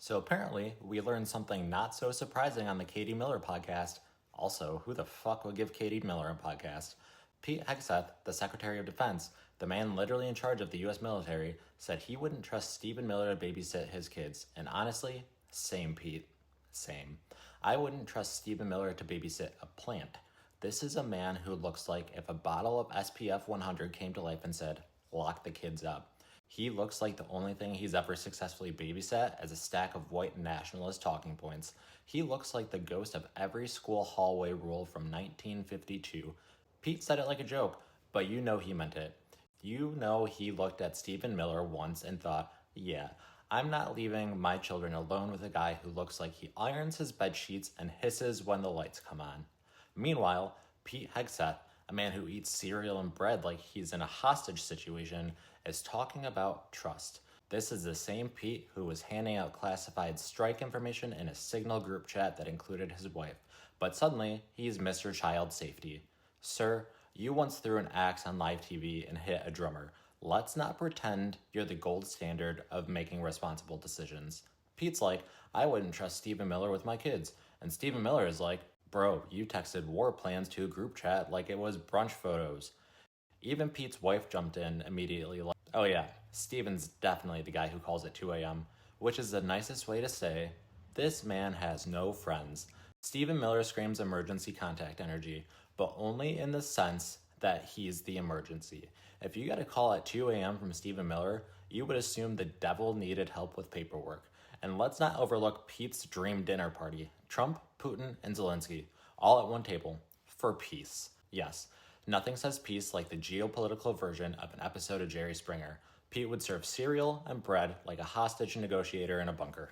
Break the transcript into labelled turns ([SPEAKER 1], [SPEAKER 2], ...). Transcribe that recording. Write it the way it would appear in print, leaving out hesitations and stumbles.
[SPEAKER 1] So apparently, we learned something not so surprising on the Katie Miller podcast. Also, who the fuck would give Katie Miller a podcast? Pete Hegseth, the Secretary of Defense, the man literally in charge of the US military, said he wouldn't trust Stephen Miller to babysit his kids. And honestly, same, Pete. Same. I wouldn't trust Stephen Miller to babysit a plant. This is a man who looks like if a bottle of SPF 100 came to life and said, lock the kids up. He looks like the only thing he's ever successfully babysat as a stack of white nationalist talking points. He looks like the ghost of every school hallway rule from 1952. Pete said it like a joke, but you know he meant it. You know he looked at Stephen Miller once and thought, yeah, I'm not leaving my children alone with a guy who looks like he irons his bed sheets and hisses when the lights come on. Meanwhile, Pete Hegseth, a man who eats cereal and bread like he's in a hostage situation, is talking about trust. This is the same Pete who was handing out classified strike information in a Signal group chat that included his wife. But suddenly, he's Mr. Child Safety. Sir, you once threw an axe on live TV and hit a drummer. Let's not pretend you're the gold standard of making responsible decisions. Pete's like, I wouldn't trust Stephen Miller with my kids. And Stephen Miller is like, bro, you texted war plans to a group chat like it was brunch photos. Even Pete's wife jumped in immediately like, oh yeah, Steven's definitely the guy who calls at 2 a.m., which is the nicest way to say, this man has no friends. Stephen Miller screams emergency contact energy, but only in the sense that he's the emergency. If you got a call at 2 a.m. from Stephen Miller, you would assume the devil needed help with paperwork. And let's not overlook Pete's dream dinner party. Trump, Putin, and Zelensky, all at one table, for peace. Yes, nothing says peace like the geopolitical version of an episode of Jerry Springer. Pete would serve cereal and bread like a hostage negotiator in a bunker.